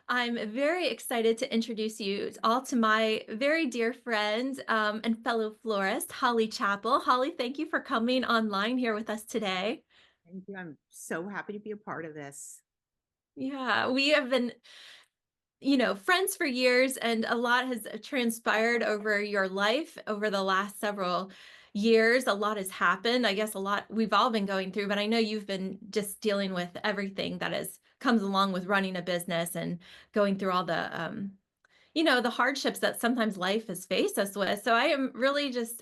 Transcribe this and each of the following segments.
I'm very excited to introduce you all to my very dear friend and fellow florist, Holly Chapple. Holly, thank you for coming online here with us today. Thank you. I'm so happy to be a part of this. Yeah, we have been, friends for years, and a lot has transpired over your life over the last several years. A lot has happened. I guess a lot we've all been going through, but I know you've been just dealing with everything that is comes along with running a business and going through all the hardships that sometimes life has faced us with. So I am really just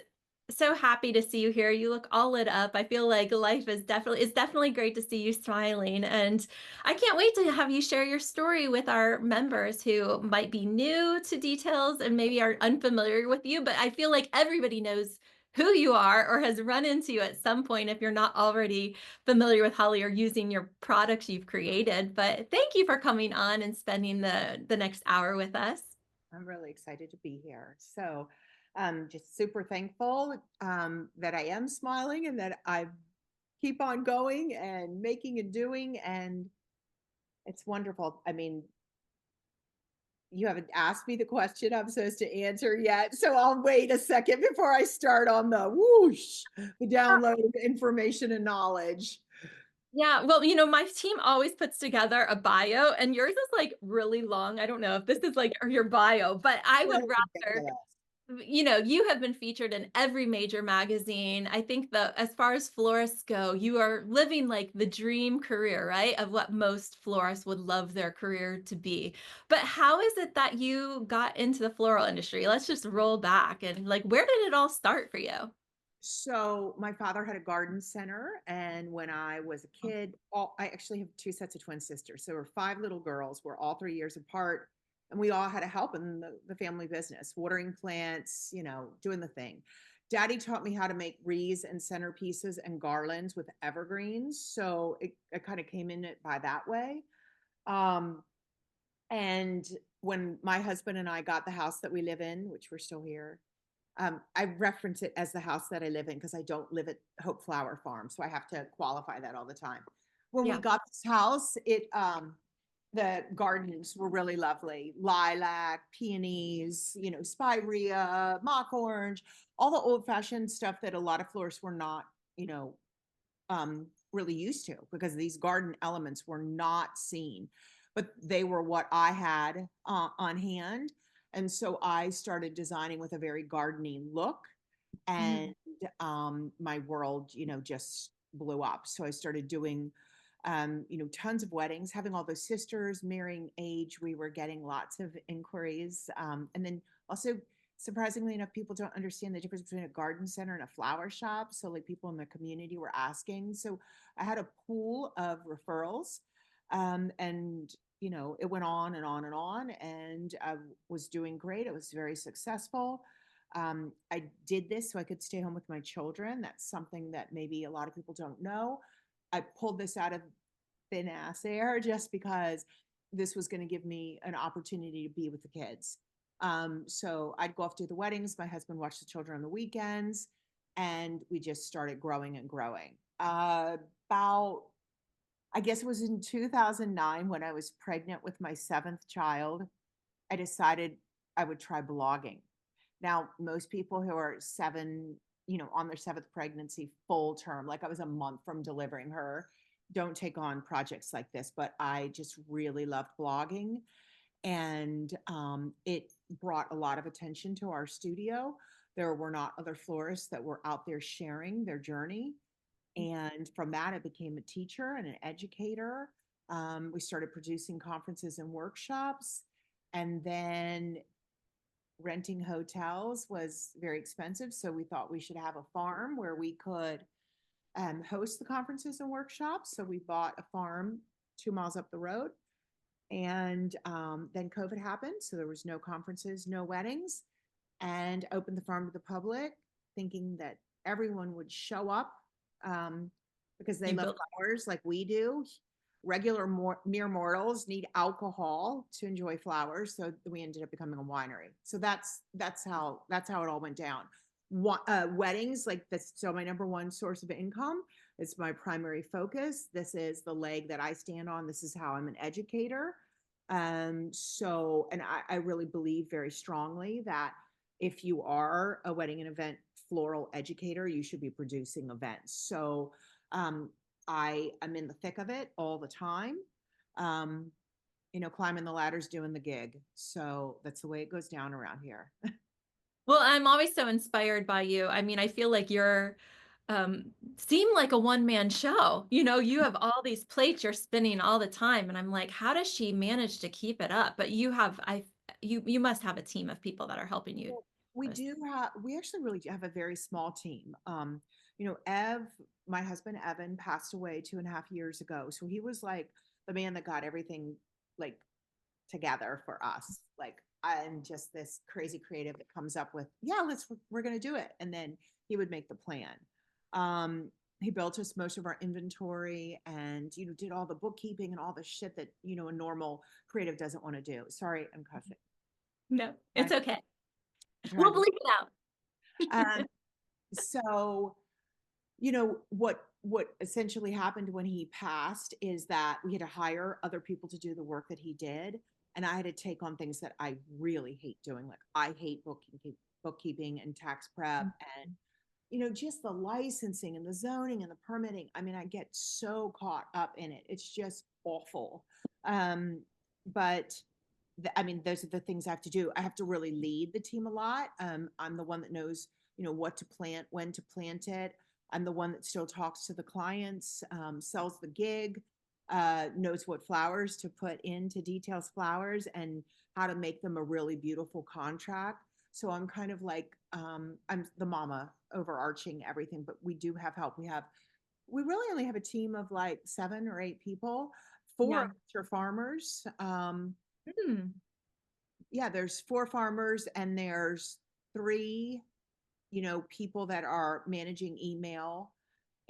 so happy to see you here. You look all lit up. I feel like life is definitely great to see you smiling. And I can't wait to have you share your story with our members who might be new to details and maybe are unfamiliar with you. But I feel like everybody knows who you are or has run into you at some point if you're not already familiar with Holly or using your products you've created. But thank you for coming on and spending the next hour with us. I'm really excited to be here. So, just super thankful that I am smiling and that I keep on going and making and doing. And it's wonderful. I mean, you haven't asked me the question I'm supposed to answer yet. So I'll wait a second before I start on the whoosh, the download of information and knowledge. Yeah, well, my team always puts together a bio, and yours is like really long. I don't know if this is like your bio, but I would That's rather, ridiculous. you have been featured in every major magazine. I think that as far as florists go, you are living like the dream career, right? Of what most florists would love their career to be. But how is it that you got into the floral industry? Let's just roll back and like, where did it all start for you? So my father had a garden center, and when I was a kid, I actually have two sets of twin sisters. So we're five little girls. We're all 3 years apart, and we all had to help in the family business, watering plants, doing the thing. Daddy taught me how to make wreaths and centerpieces and garlands with evergreens. So it kind of came in it by that way. Um, and when my husband and I got the house that we live in, which we're still here, I reference it as the house that I live in because I don't live at Hope Flower Farm, so I have to qualify that all the time. When we Yeah. got this house, the gardens were really lovely. Lilac, peonies, spirea, mock orange, all the old-fashioned stuff that a lot of florists were not, you know, really used to because these garden elements were not seen, but they were what I had on hand. And so I started designing with a very gardening look, and Mhm. my world, just blew up. So I started doing, tons of weddings, having all those sisters marrying age. We were getting lots of inquiries. And then also, surprisingly enough, people don't understand the difference between a garden center and a flower shop. So, like, people in the community were asking. So I had a pool of referrals. And it went on and on and on, and I was doing great. It was very successful. I did this so I could stay home with my children. That's something that maybe a lot of people don't know. I pulled this out of thin ass air just because this was going to give me an opportunity to be with the kids. So I'd go off to the weddings. My husband watched the children on the weekends, and we just started growing and growing. About, I guess it was in 2009 when I was pregnant with my seventh child, I decided I would try blogging. Now, most people who are on their seventh pregnancy full term, like I was a month from delivering her, don't take on projects like this. But I just really loved blogging. And it brought a lot of attention to our studio. There were not other florists that were out there sharing their journey. And from that, I became a teacher and an educator. We started producing conferences and workshops. And then renting hotels was very expensive. So we thought we should have a farm where we could host the conferences and workshops. So we bought a farm 2 miles up the road. And then COVID happened. So there was no conferences, no weddings, and opened the farm to the public, thinking that everyone would show up um, because they You love built flowers like we do. Regular mere mortals need alcohol to enjoy flowers, so we ended up becoming a winery. So that's how it all went down. Weddings, like that's so my number one source of income. It's my primary focus. This is the leg that I stand on. This is how I'm an educator. So, and I really believe very strongly that if you are a wedding and event floral educator, you should be producing events. So, um, I am in the thick of it all the time. Um, climbing the ladders, doing the gig. So that's the way it goes down around here. Well, I'm always so inspired by you. I mean, I feel like you're seem like a one-man show. You know, you have all these plates you're spinning all the time, and I'm like, how does she manage to keep it up? But you must have a team of people that are helping you. Well, we With. do have, we actually really do have a very small team. My husband Evan passed away 2.5 years ago. So he was like the man that got everything like together for us. Like I'm just this crazy creative that comes up with, yeah, we're gonna do it. And then he would make the plan. Um, he built us most of our inventory and did all the bookkeeping and all the shit that a normal creative doesn't want to do. Sorry, I'm cussing. No, Trying, it's okay. We'll trying to bleep it out. um, so what essentially happened when he passed is that we had to hire other people to do the work that he did, and I had to take on things that I really hate doing. Like I hate bookkeeping and tax prep, and just the licensing and the zoning and the permitting. I mean, I get so caught up in it. It's just awful. But I mean, those are the things I have to do. I have to really lead the team a lot. I'm the one that knows, what to plant, when to plant it. I'm the one that still talks to the clients, sells the gig, knows what flowers to put into details flowers and how to make them a really beautiful contract. So I'm kind of like, I'm the mama overarching everything, but we do have help. We really only have a team of like 7 or 8 people. Four of Yeah. us are farmers. Hmm. Yeah, there's 4 farmers and there's 3, people that are managing email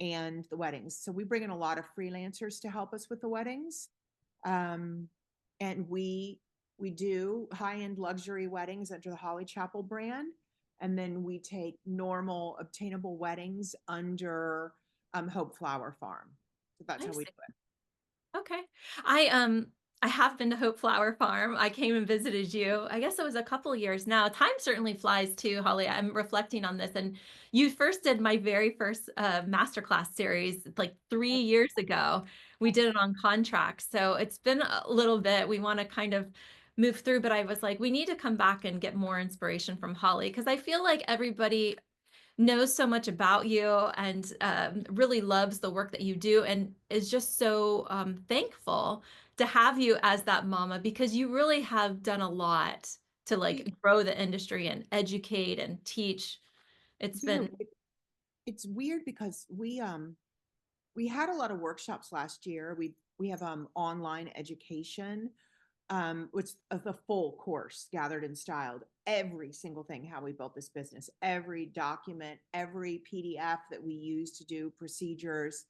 and the weddings. So we bring in a lot of freelancers to help us with the weddings. Um, and we do high-end luxury weddings under the Holly Chapel brand. And then we take normal obtainable weddings under Hope Flower Farm. So that's I how we see. do it. Okay. I have been to Hope Flower Farm. I came and visited you. I guess it was a couple years now. Time certainly flies too, Holly. I'm reflecting on this, and you first did my very first masterclass series like 3 years ago. We did it on contracts, so it's been a little bit. We want to kind of move through, but I was like, we need to come back and get more inspiration from Holly because I feel like everybody knows so much about you and really loves the work that you do and is just so thankful to have you as that mama because you really have done a lot to We like grow the industry and educate and teach. It's do. been It's weird because we had a lot of workshops last year. We have online education, which of the full course gathered and styled every single thing how we built this business, every document, every PDF that we use to do procedures.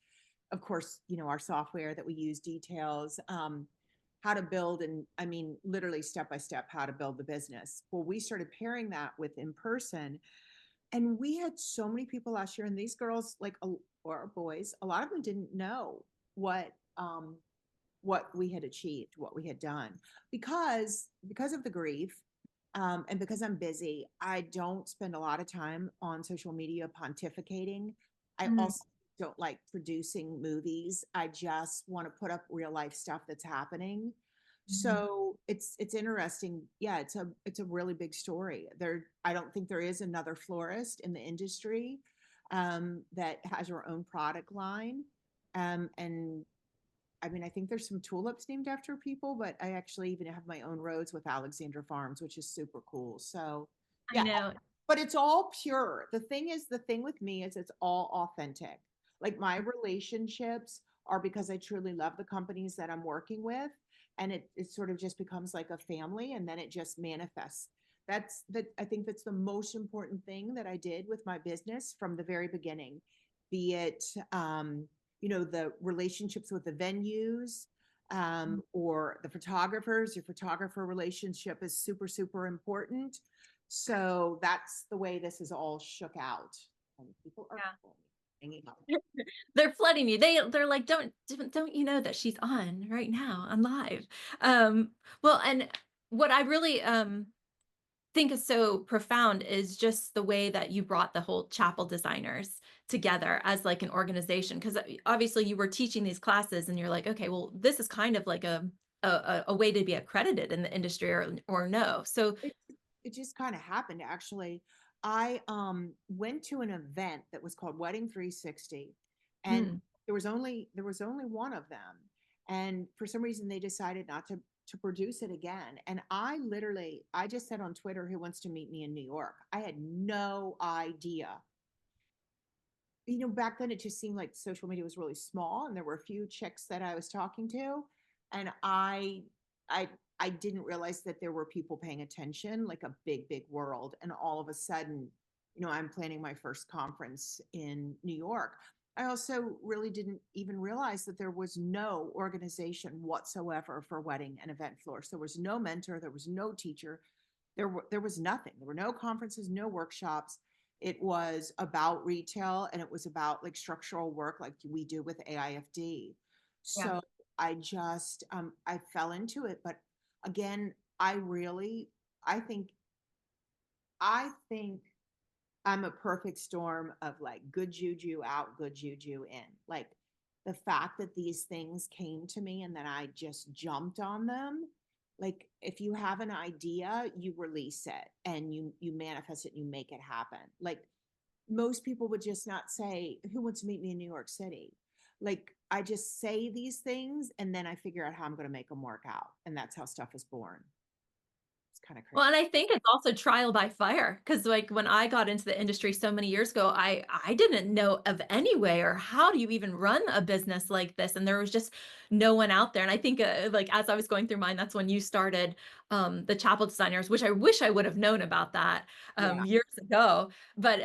Of course, our software that we use details. How to build, and I mean literally step by step how to build the business. Well, we started pairing that with in person, and we had so many people last year, and these girls, like, or boys, a lot of them didn't know what what we had achieved, what we had done, because of the grief, and because I'm busy. I don't spend a lot of time on social media pontificating. I Mm, also don't like producing movies. I just want to put up real life stuff that's happening. mhm. So it's interesting. Yeah, it's a really big story. I don't think there is another florist in the industry that has her own product line. And I mean, I think there's some tulips named after people, but I actually even have my own rose with Alexandra Farms, which is super cool. So, I yeah, know. but it's all pure. The thing with me is it's all authentic. Like my relationships are because I truly love the companies that I'm working with, and it sort of just becomes like a family, and then it just manifests. I think that's the most important thing that I did with my business from the very beginning, be it the relationships with the venues, or the photographers. Your photographer relationship is super, super important. So that's the way this is all shook out. And people are Yeah. calling me. hanging up. They're flooding you. They're like, don't you know that she's on right now, on live?" Well, and what I really think is so profound is just the way that you brought the whole chapel designers together as like an organization. Because obviously you were teaching these classes, and you're like, okay, well, this is kind of like a way to be accredited in the industry, or no. So, It it just kinda happened, actually. I, went to an event that was called Wedding 360, and mm. there was only one of them, and for some reason, they decided not to produce it again, and I just said on Twitter, "Who wants to meet me in New York?" I had no idea. Back then, it just seemed like social media was really small, and there were a few chicks that I was talking to, and I I didn't realize that there were people paying attention, like a big, big world. And all of a sudden, I'm planning my first conference in New York. I also really didn't even realize that there was no organization whatsoever for wedding and event florists. There was no mentor, there was no teacher, there was nothing. There were no conferences, no workshops. It was about retail, and it was about like structural work like we do with AIFD. Yeah. So I fell into it. But again, I think I'm a perfect storm of like good juju out, good juju in. Like the fact that these things came to me and then I just jumped on them. Like if you have an idea, you release it and you manifest it and you make it happen. Like most people would just not say, "Who wants to meet me in New York City?" Like I just say these things and then I figure out how I'm going to make them work out. And that's how stuff is born. It's kind of crazy. Well, and I think it's also trial by fire, because like when I got into the industry so many years ago, I didn't know of any way, or how do you even run a business like this? And there was just no one out there. And I think like as I was going through mine, that's when you started the Chapel Designers, which I wish I would have known about that Yeah. years ago. But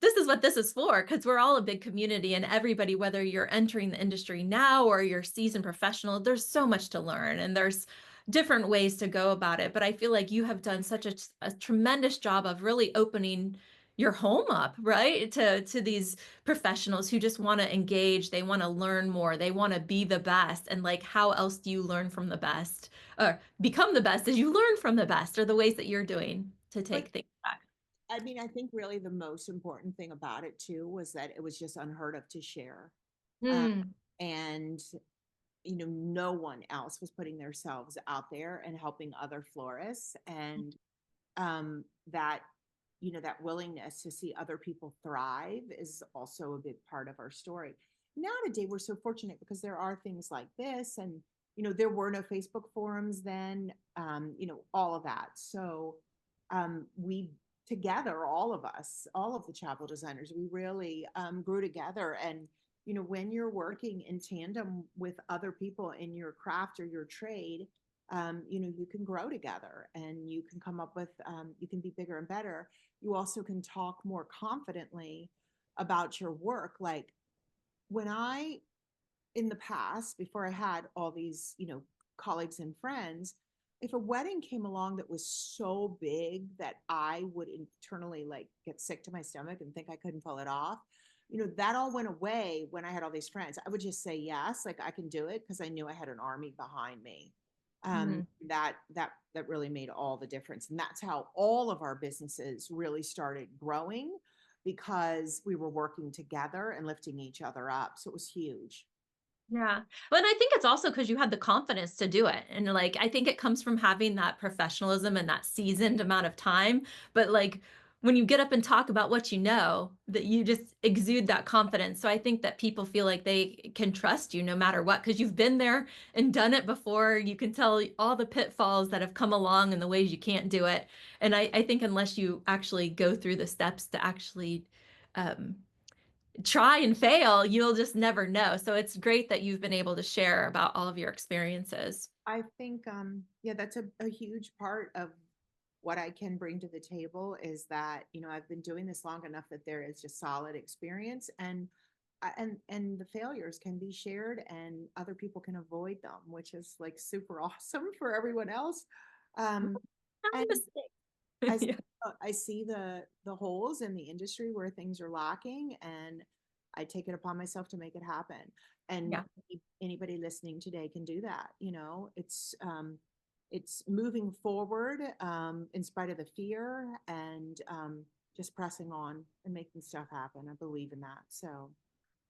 this is what this is for, because we're all a big community, and everybody, whether you're entering the industry now or you're a seasoned professional, there's so much to learn, and there's different ways to go about it. But I feel like you have done such a tremendous job of really opening your home up, right? To these professionals who just want to engage, they want to learn more, they want to be the best. And like, how else do you learn from the best, or become the best as you learn from the best, or the ways that you're doing to But take things back? I mean, I think really the most important thing about it too was that it was just unheard of to share. Um, Hmm. and no one else was putting themselves out there and helping other florists. And that that willingness to see other people thrive is also a big part of our story. Now today we're so fortunate because there are things like this, and there were no Facebook forums then, all of that. So we together, all of us, all of the chapel designers, we really grew together. And when you're working in tandem with other people in your craft or your trade, you can grow together and you can come up with, you can be bigger and better. You also can talk more confidently about your work. Like when I, in the past, before I had all these, colleagues and friends, if a wedding came along that was so big that I would internally like get sick to my stomach and think I couldn't pull it off, that all went away when I had all these friends. I would just say yes, like I can do it because I knew I had an army behind me. That really made all the difference, and that's how all of our businesses really started growing because we were working together and lifting each other up. So it was huge. Yeah. But I think it's also because you had the confidence to do it. And like, I think it comes from having that professionalism and that seasoned amount of time. But like, when you get up and talk about what you know, that you just exude that confidence. So I think that people feel like they can trust you no matter what, because you've been there and done it before. You can tell all the pitfalls that have come along and the ways you can't do it. And I think unless you actually go through the steps to actually um, try and fail, you'll just never know. So it's great that you've been able to share about all of your experiences. I think, yeah, that's a huge part of what I can bring to the table is that, I've been doing this long enough that there is just solid experience, and and the failures can be shared and other people can avoid them, which is like super awesome for everyone else. Um, Not and a mistake. I see, Yeah. I see the holes in the industry where things are lacking, and I take it upon myself to make it happen. And Yeah. anybody listening today can do that. It's moving forward in spite of the fear and just pressing on and making stuff happen. I believe in that. So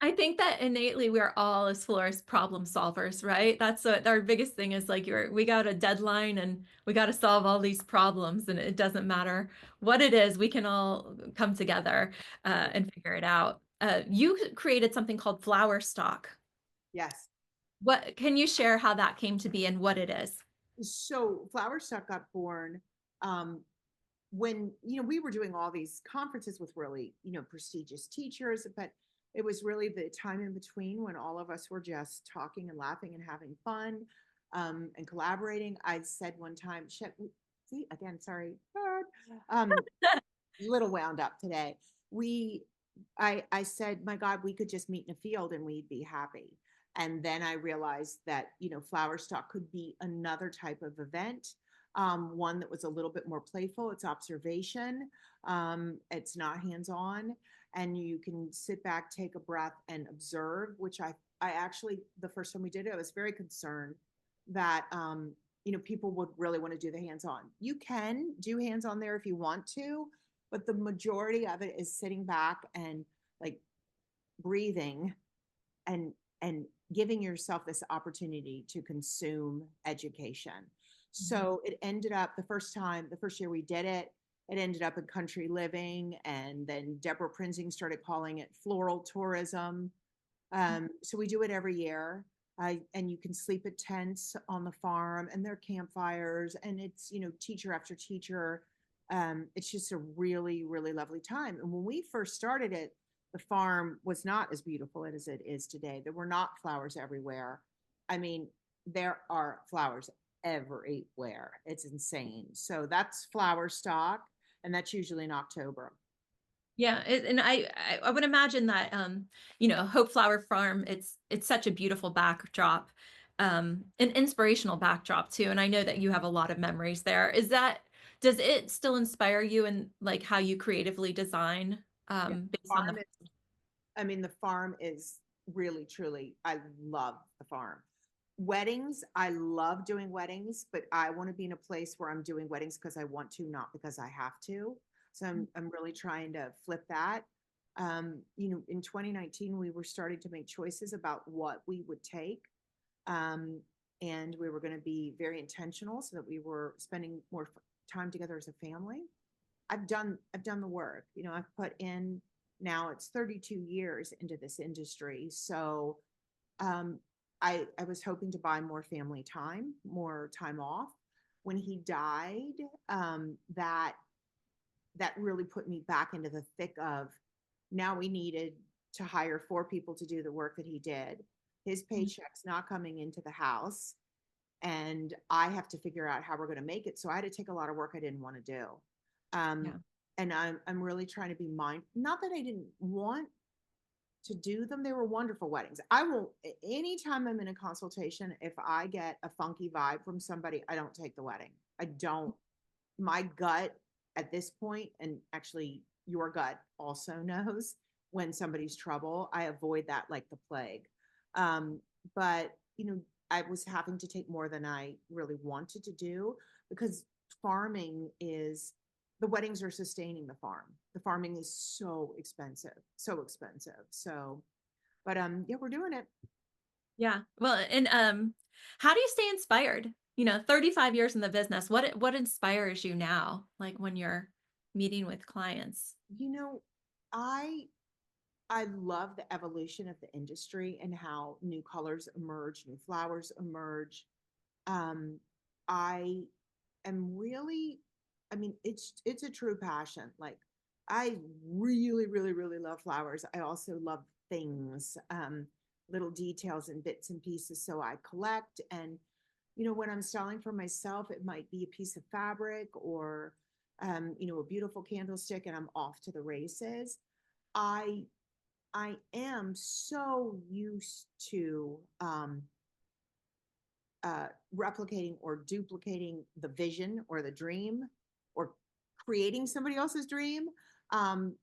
I think that innately we're all as florists problem solvers, right? That's what our biggest thing is like we got a deadline and we got to solve all these problems and it doesn't matter what it is, we can all come together and figure it out. You created something called Flowerstock. yes. What can you share how that came to be and what it is? So Flowerstock got born um, when we were doing all these conferences with really prestigious teachers, but it was really the time in between when all of us were just talking and laughing and having fun and collaborating. I said one time, see again, sorry, um, little wound up today. We I said, my God, we could just meet in a field and we'd be happy. And then I realized that, flower stock could be another type of event, one that was a little bit more playful. It's observation, it's not hands on. And you can sit back, take a breath, and observe, which I actually, the first time we did it, I was very concerned that, people would really want to do the hands on. You can do hands on there if you want to, but the majority of it is sitting back and like breathing and and giving yourself this opportunity to consume education. Mhm. So it ended up the first year we did it, it ended up in country living, and then Deborah Prinzing started calling it floral tourism. So we do it every year. And you can sleep at tents on the farm, and there are campfires, and it's teacher after teacher. It's just a really, really lovely time. And when we first started it, the farm was not as beautiful as it is today. There were not flowers everywhere. I mean, there are flowers everywhere. It's insane. So that's flower stock, and that's usually in October. Yeah, and I would imagine that Hope Flower Farm, it's such a beautiful backdrop, an inspirational backdrop too. And I know that you have a lot of memories there. Does it still inspire you in like how you creatively design Yeah, based on farm the is the farm is really, truly, I love the farm. Weddings, I love doing weddings, but I want to be in a place where I'm doing weddings because I want to, not because I have to. So I'm really trying to flip that. In 2019, we were starting to make choices about what we would take. Um, and we were going to be very intentional so that we were spending more time together as a family. I've done the work. I've put in, now it's 32 years into this industry. So um I was hoping to buy more family time, more time off. When he died, that really put me back into the thick of, now we needed to hire four people to do the work that he did. His paycheck's not coming into the house, and I have to figure out how we're going to make it. So I had to take a lot of work I didn't want to do. Um, yeah. and I'm really trying to be mindful. Not that I didn't want to do them. They were wonderful weddings. I will, anytime I'm in a consultation, if I get a funky vibe from somebody, I don't take the wedding. I don't, my gut at this point, and actually your gut also knows when somebody's trouble. I avoid that like the plague. Um, but I was having to take more than I really wanted to do, because farming is, the weddings are sustaining the farm. The farming is so expensive, so expensive. So, but yeah, we're doing it. Yeah. Well, and how do you stay inspired? 35 years in the business. What inspires you now? Like when you're meeting with clients? You know, I I love the evolution of the industry and how new colors emerge, new flowers emerge. Um, I am really, it's a true passion. Like, I really, really, really love flowers. I also love things, little details and bits and pieces. So I collect, and when I'm styling for myself, it might be a piece of fabric or a beautiful candlestick, and I'm off to the races. I I am so used to replicating or duplicating the vision or the dream, or creating somebody else's dream. Um,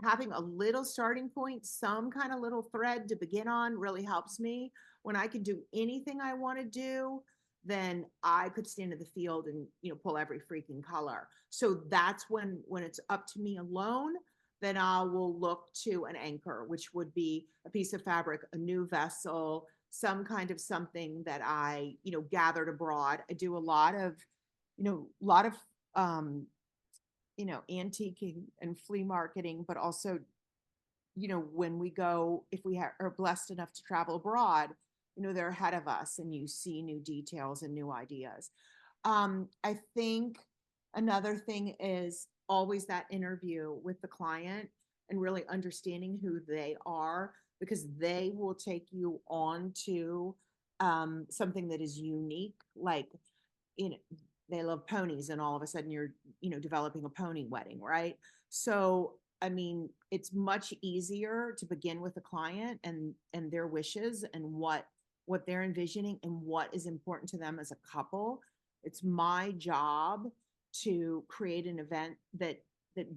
having a little starting point, some kind of little thread to begin on really helps me. When I can do anything I want to do, then I could stand in the field and, pull every freaking color. So that's when it's up to me alone, then I will look to an anchor, which would be a piece of fabric, a new vessel, some kind of something that I, gathered abroad. I do a lot of um, antiquing and flea marketing, but also, when we go, if we are blessed enough to travel abroad, they're ahead of us and you see new details and new ideas. I think another thing is always that interview with the client and really understanding who they are, because they will take you on to something that is unique. Like, you know, they love ponies, and all of a sudden you're, developing a pony wedding, right? So, I mean, it's much easier to begin with the client and their wishes and what they're envisioning and what is important to them as a couple. It's my job to create an event that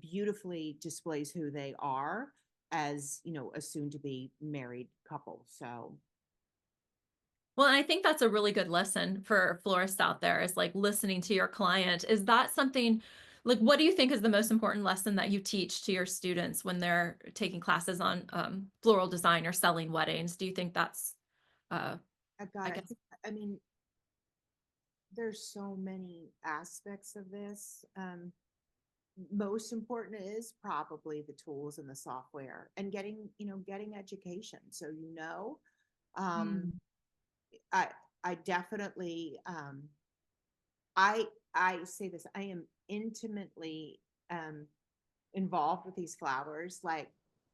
beautifully displays who they are as, a soon to be married couple. So, Well, and I think that's a really good lesson for florists out there is like listening to your client. Is that something like what do you think is the most important lesson that you teach to your students when they're taking classes on floral design or selling weddings? Do you think that's uh I I guess think, I mean, there's so many aspects of this. Most important is probably the tools and the software and getting education. So, um, Mm. I, I definitely, I, I say this, I am intimately, involved with these flowers. Like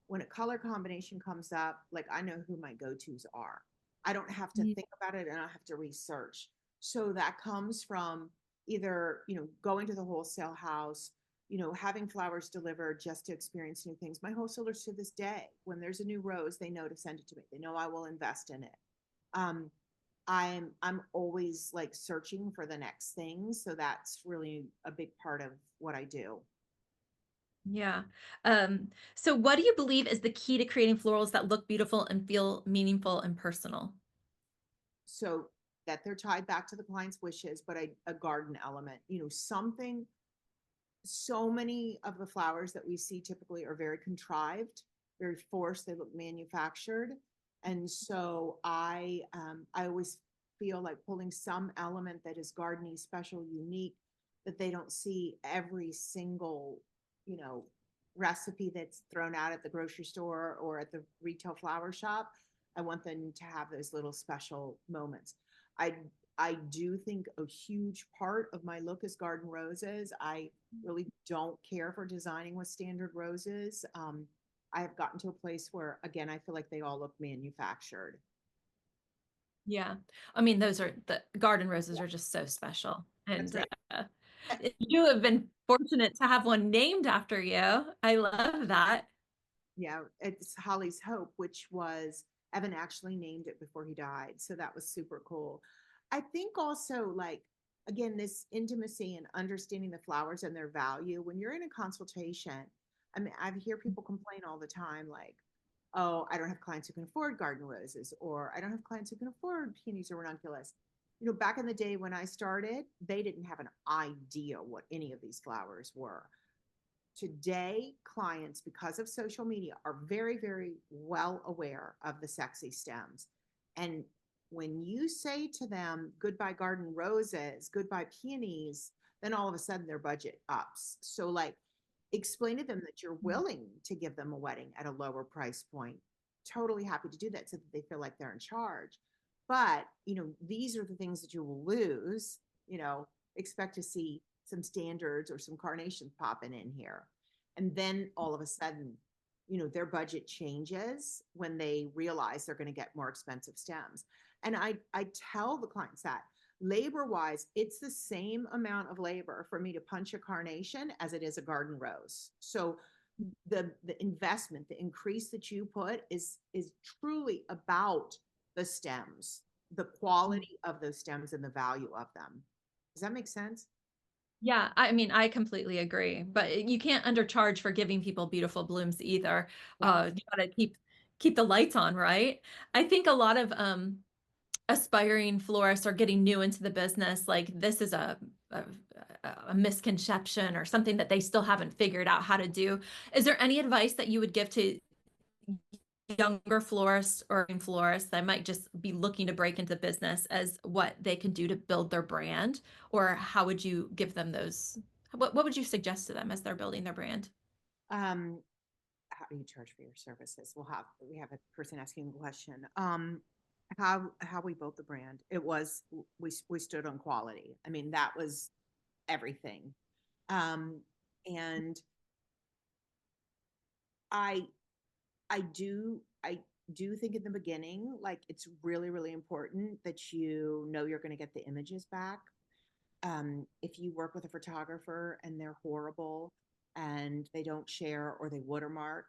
when a color combination comes up, like I know who my go-tos are. I don't have to Yeah. think about it and I don't have to research. So that comes from either, going to the wholesale house, having flowers delivered just to experience new things. My wholesalers to this day, when there's a new rose, they know to send it to me. They know I will invest in it. Um, I'm always like searching for the next thing. So that's really a big part of what I do. Yeah. So what do you believe is the key to creating florals that look beautiful and feel meaningful and personal? So that they're tied back to the client's wishes, but a garden element, something. So many of the flowers that we see typically are very contrived, very forced. They look manufactured, and so I always feel like pulling some element that is gardeny, special, unique, that they don't see every single, you know, recipe that's thrown out at the grocery store or at the retail flower shop. I want them to have those little special moments. I I do think a huge part of my look is garden roses. I really don't care for designing with standard roses. I have gotten to a place where, again, I feel like they all look manufactured. Yeah. I mean, those are the garden Yeah, roses are just so special. that's And right. uh, you have been fortunate to have one named after you. I love that. Yeah, it's Holly's Hope, which was Evan actually named it before he died. So that was super cool. I think also, like, again, this intimacy and understanding the flowers and their value. When you're in a consultation, I mean, I hear people complain all the time, like, oh, I don't have clients who can afford garden roses, or I don't have clients who can afford peonies or ranunculus. Back in the day when I started, they didn't have an idea what any of these flowers were. Today, clients, because of social media, are very, very well aware of the sexy stems. And when you say to them, goodbye garden roses, goodbye peonies, then all of a sudden their budget ups. So, like, explain to them that you're willing to give them a wedding at a lower price point. Totally happy to do that so that they feel like they're in charge. But, these are the things that you will lose. Expect to see some standards or some carnations popping in here. And then all of a sudden, their budget changes when they realize they're going to get more expensive stems. And I tell the clients that labor wise, it's the same amount of labor for me to punch a carnation as it is a garden rose. So the investment, the increase that you put is truly about the stems, the quality of those stems and the value of them. Does that make sense? Yeah, I mean, I completely agree, but you can't undercharge for giving people beautiful blooms either. You gotta keep the lights on, right? I think a lot of aspiring florists are getting new into the business. Like this is a, a misconception or something that they still haven't figured out how to do. Is there any advice that you would give to younger florists or florists that might just be looking to break into business as what they can do to build their brand? Or how would you give them those? What would you suggest to them as they're building their brand? Um, how do you charge for your services? We have a person asking a question. How we built the brand. It was we stood on quality. I mean, that was everything. Um, and I I do think in the beginning, like it's really, really important that you know you're going to get the images back. If you work with a photographer and they're horrible and they don't share or they watermark,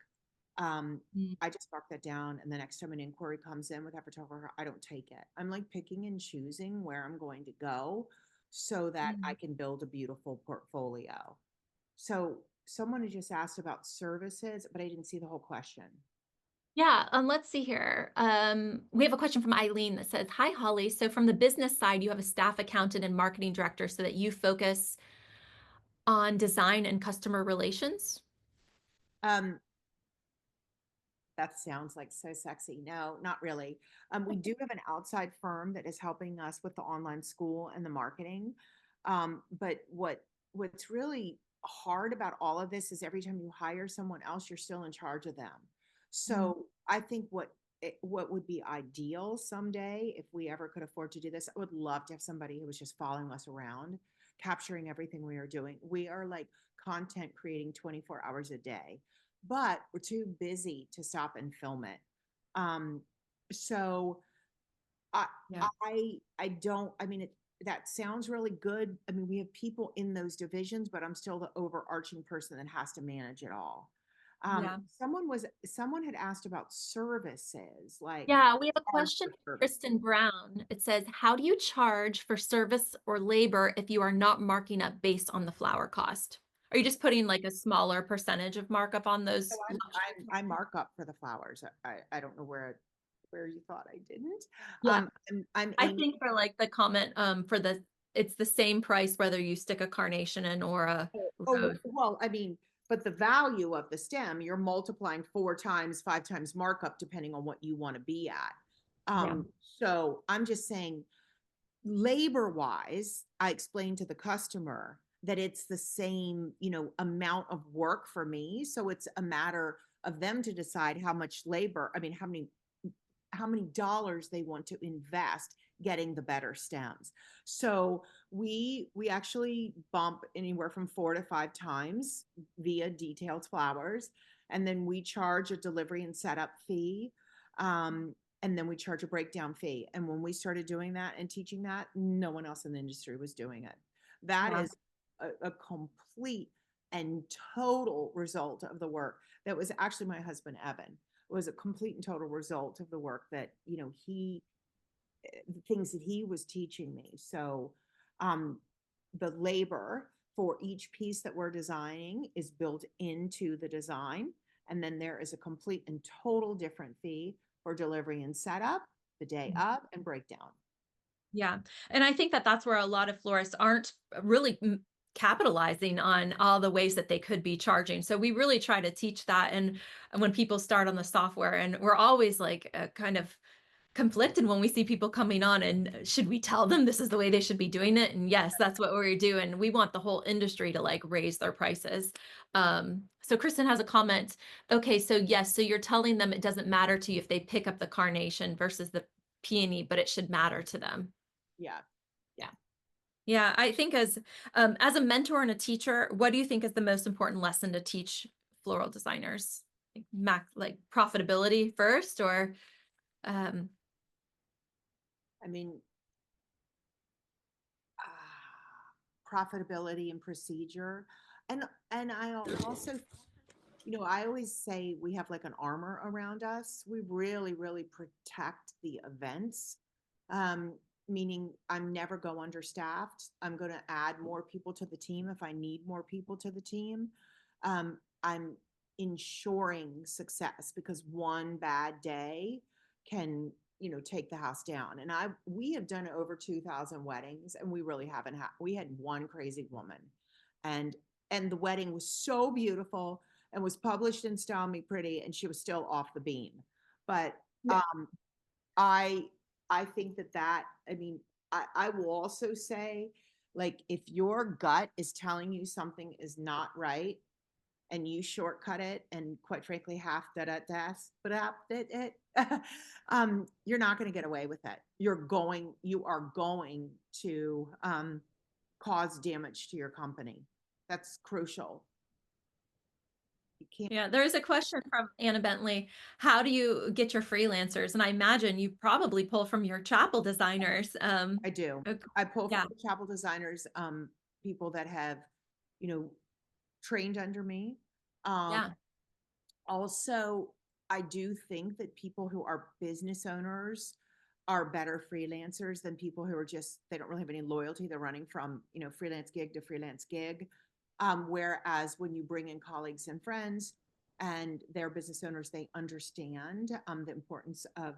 um, Mm. I just mark that down. And the next time an inquiry comes in with that photographer, I don't take it. I'm like picking and choosing where I'm going to go so that I Mm. can build a beautiful portfolio. So someone had just asked about services, but I didn't see the whole question. Yeah, let's see here. We have a question from Eileen that says, "Hi, Holly. So from the business side, you have a staff accountant and marketing director so that you focus on design and customer relations?" Um, That sounds like so sexy. No, not really. We do have an outside firm that is helping us with the online school and the marketing. But what's really hard about all of this is every time you hire someone else, you're still in charge of them. Mm. So I think what would be ideal someday if we ever could afford to do this, I would love to have somebody who was just following us around, capturing everything we are doing. We are like content creating 24 hours a day, but we're too busy to stop and film it. Um, so I Yeah. I don't. I mean, that sounds really good. I mean, we have people in those divisions, but I'm still the overarching person that has to manage it all. Yeah. Someone had asked about services, like how Yeah, we have a to charge question for from service. Kristen Brown. It says, "How do you charge for service or labor if you are not marking up based on the flower cost? Are you just putting like a smaller percentage of markup on So those luxury I flowers?" mark up for the flowers. I don't know where you thought I didn't. Yeah. I'm I aiming. think for like the comment for the it's the same price whether you stick a carnation in or a Oh, rose. well, I mean, but the value of the stem, you're multiplying four times, five times markup, depending on what you want to be at. Yeah. So I'm just saying, labor wise, I explained to the customer that it's the same, amount of work for me. So it's a matter of them to decide how much labor, I mean, how many dollars they want to invest getting the better stems. So we actually bump anywhere from 4 to 5 times via detailed flowers, and then we charge a delivery and setup fee. And then we charge a breakdown fee. And when we started doing that and teaching that, no one else in the industry was doing it. That Yeah. is a complete and total result of the work that was actually my husband Evan, was a complete and total result of the work that the things that he was teaching me. So um, the labor for each piece that we're designing is built into the design, and then there is a complete and total different fee for delivery and setup, the day up, and breakdown. Yeah. And I think that that's where a lot of florists aren't really capitalizing on all the ways that they could be charging. So we really try to teach that. And when people start on the software, and we're always like kind of conflicted when we see people coming on and should we tell them this is the way they should be doing it? And yes, that's what we're doing. We want the whole industry to like raise their prices. So Kristen has a comment. Okay, so yes, so you're telling them it doesn't matter to you if they pick up the carnation versus the peony, but it should matter to them. Yeah. Yeah. Yeah, I think as a mentor and a teacher, what do you think is the most important lesson to teach floral designers? Like like profitability first or um I mean, profitability and procedure. And I also, I always say we have like an armor around us. We really, really protect the events. Um, meaning I'm never go understaffed. I'm going to add more people to the team if I need more people to the team. I'm ensuring success because one bad day can, take the house down. And we have done over 2,000 weddings, and we really haven't had. We had one crazy woman, and the wedding was so beautiful and was published in Style Me Pretty, and she was still off the beam. But Yeah. um, I I think that I mean, I will also say, like, if your gut is telling you something is not right and you shortcut it and quite frankly half but up it you're not going to get away with it. You are going to cause damage to your company. That's crucial. You can't. Yeah, there's a question from Anna Bentley. How do you get your freelancers? And I imagine you probably pull from your chapel designers. I do. Ok- I pull from yeah, the chapel designers, people that have, you know, trained under me. Um, yeah. Also, I do think that people who are business owners are better freelancers than people who are just, they don't really have any loyalty. They're running from, freelance gig to freelance gig. Whereas when you bring in colleagues and friends and they're business owners, they understand the importance of,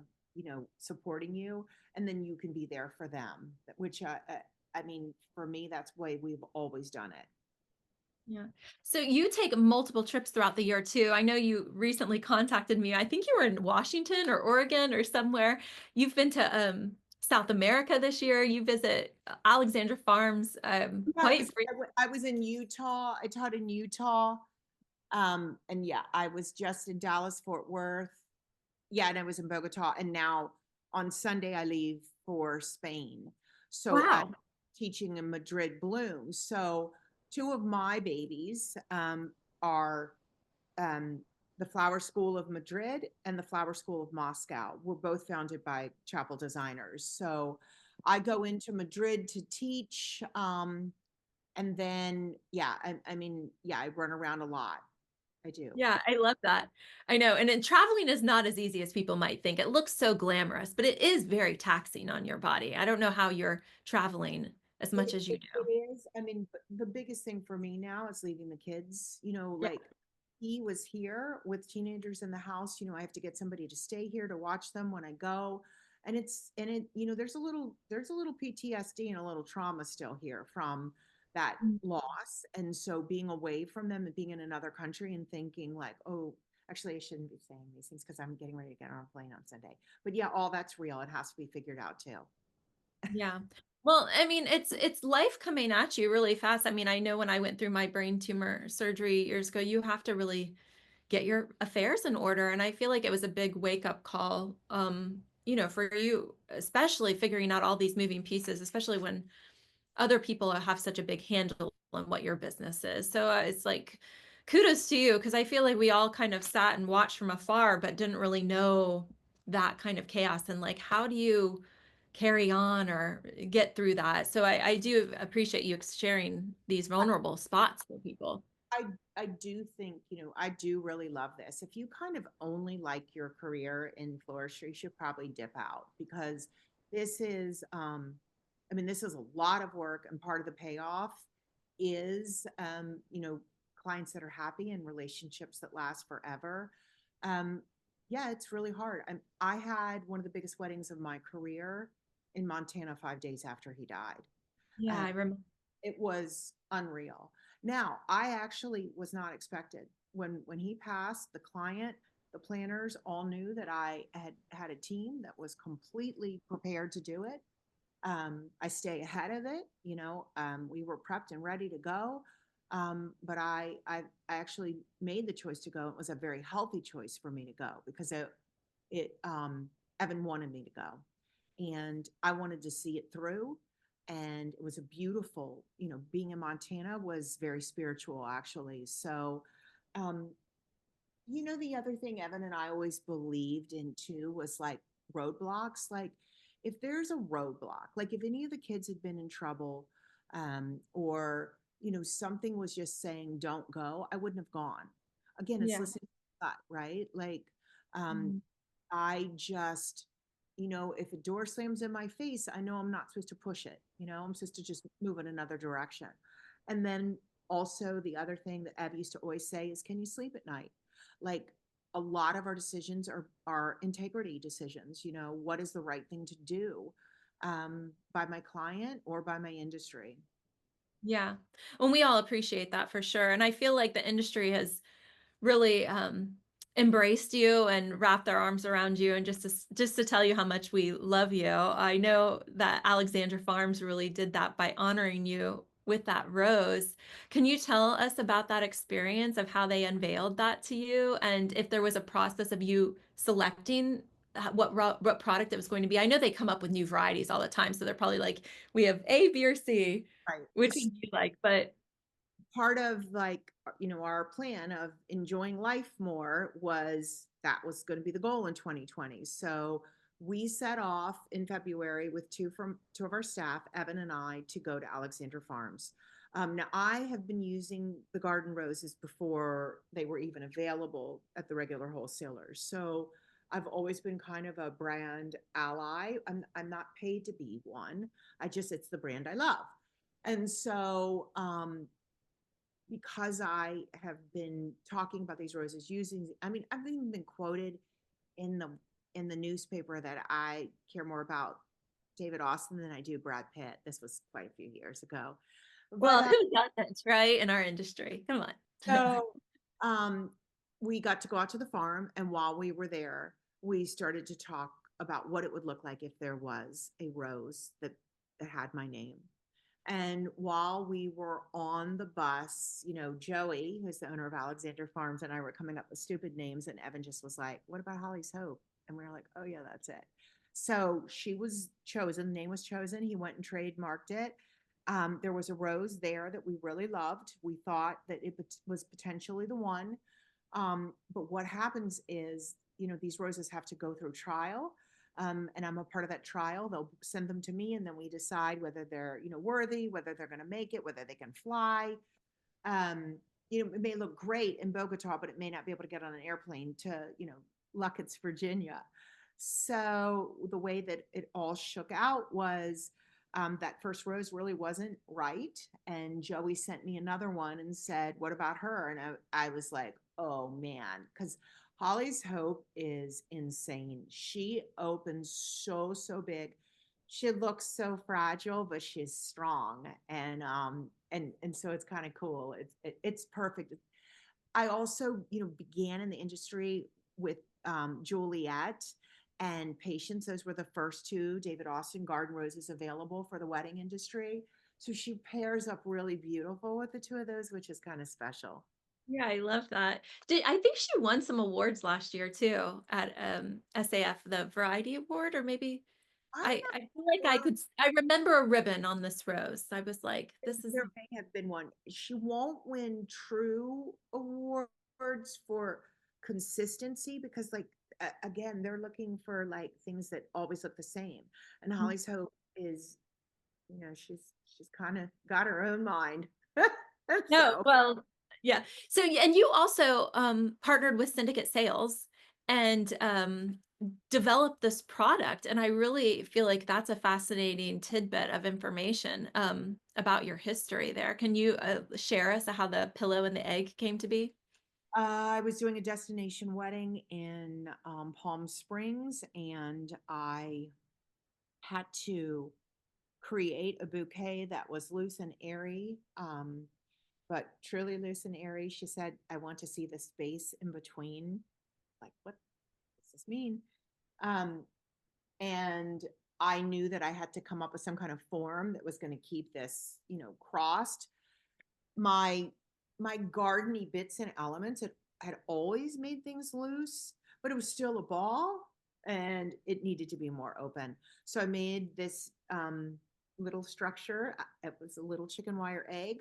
supporting you, and then you can be there for them, which, I mean, for me, that's the way we've always done it. Yeah. So you take multiple trips throughout the year too. I know you recently contacted me. I think you were in Washington or Oregon or somewhere. You've been to South America this year. You visit Alexandra Farms Yeah, quite free. I was in Utah. I taught in Utah. And yeah, I was just in Dallas, Fort Worth. Yeah, and I was in Bogota. And now on Sunday, I leave for Spain. So I'm Wow. teaching in Madrid Bloom. So two of my babies are um, the Flower School of Madrid and the Flower School of Moscow. Were both founded by Chapel designers. So I go into Madrid to teach. And then, yeah, I mean, yeah, I run around a lot. I do. Yeah, I love that. I know. And then traveling is not as easy as people might think. It looks so glamorous, but it is very taxing on your body. I don't know how you're traveling as much as you do. It is. I mean, the biggest thing for me now is leaving the kids. Yeah. Like he was here with teenagers in the house. I have to get somebody to stay here to watch them when I go. And there's a little PTSD and a little trauma still here from that Mm. loss. And so being away from them and being in another country and thinking like, oh, actually I shouldn't be saying these things because I'm getting ready to get on a plane on Sunday. But yeah, all that's real. It has to be figured out too. Yeah. Well, I mean, it's life coming at you really fast. I mean, I know when I went through my brain tumor surgery years ago, you have to really get your affairs in order. And I feel like it was a big wake up call, for you, especially figuring out all these moving pieces, especially when other people have such a big handle on what your business is. So it's like kudos to you because I feel like we all kind of sat and watched from afar, but didn't really know that kind of chaos and like how do you carry on or get through that. So I do appreciate you sharing these vulnerable spots with people. I I do think, I do really love this. If you kind of only like your career in floristry, you should probably dip out because this is I mean, this is a lot of work, and part of the payoff is clients that are happy and relationships that last forever. Um yeah, it's really hard. I had one of the biggest weddings of my career in Montana 5 days after he died. Yeah, Uh, I remember. it was unreal. Now, I actually was not expected. When he passed, the client, the planners all knew that I had a team that was completely prepared to do it. I stay ahead of it. We were prepped and ready to go. But I actually made the choice to go. It was a very healthy choice for me to go because it Evan wanted me to go, and I wanted to see it through. And it was a beautiful, being in Montana was very spiritual actually. So, um, the other thing Evan and I always believed in too was like roadblocks. Like if there's a roadblock, like if any of the kids had been in trouble, or something was just saying don't go, I wouldn't have gone. Again, it's Yeah. listening to gut, right? Like, um, Mhm. I just, if a door slams in my face, I know I'm not supposed to push it. I'm supposed to just move in another direction. And then also the other thing that Ev used to always say is, can you sleep at night? Like, a lot of our decisions are integrity decisions. What is the right thing to do, by my client or by my industry? Yeah. And we all appreciate that for sure. And I feel like the industry has really embraced you and wrapped their arms around you, and just to tell you how much we love you. I know that Alexandra Farms really did that by honoring you with that rose. Can you tell us about that experience of how they unveiled that to you, and if there was a process of you selecting what product it was going to be? I know they come up with new varieties all the time, so they're probably like, we have A, B, or C. Right. Which one do you like? But Part of, like, our plan of enjoying life more was that was going to be the goal in 2020. So we set off in February with two of our staff, Evan and I, to go to Alexandra Farms. Now, I have been using the garden roses before they were even available at the regular wholesalers. So I've always been kind of a brand ally. I'm not paid to be one. It's the brand I love. And so, because I have been talking about these roses using, I mean, I've even been quoted in the newspaper that I care more about David Austin than I do Brad Pitt. This was quite a few years ago. But well, who doesn't, right? In our industry. Come on. so um, we got to go out to the farm, and while we were there, we started to talk about what it would look like if there was a rose that had my name. And while we were on the bus, Joey, who's the owner of Alexander Farms, and I were coming up with stupid names, and Evan just was like, "What about Holly's Hope?" And we were like, "Oh yeah, that's it." So she was chosen. The name was chosen. He went and trademarked it. There was a rose there that we really loved. We thought that it was potentially the one. But what happens is, these roses have to go through trial. And I'm a part of that trial. They'll send them to me, and then we decide whether they're, worthy, whether they're going to make it, whether they can fly. Um, it may look great in Bogota, but it may not be able to get on an airplane to, Luckett's, Virginia. So the way that it all shook out was, that first rose really wasn't right. And Joey sent me another one and said, "What about her?" And I was like, "Oh man," because Holly's Hope is insane. She opens so big. She looks so fragile, but she's strong, and so it's kind of cool. It's perfect. I also, began in the industry with, Juliet and Patience. Those were the first two David Austin garden roses available for the wedding industry. So she pairs up really beautiful with the two of those, which is kind of special. Yeah, I love that. I think she won some awards last year too at SAF, the Variety Award, or maybe I'm I not feel like sure. I remember a ribbon on this rose. I was like, this is There may have been one. She won't win true awards for consistency because, like, again, they're looking for like things that always look the same. And Holly's Hope is, she's kind of got her own mind. no, So well, yeah. So and you also partnered with Syndicate Sales and developed this product, and I really feel like that's a fascinating tidbit of information about your history there. Can you share us how the pillow and the egg came to be? I was doing a destination wedding in, Palm Springs, and I had to create a bouquet that was loose and airy, but truly loose and airy. She said, "I want to see the space in between." Like, what does this mean? Um, and I knew that I had to come up with some kind of form that was going to keep this, crossed. My my gardeny bits and elements had always made things loose, but it was still a ball, and it needed to be more open. So I made this, little structure. It was a little chicken wire egg.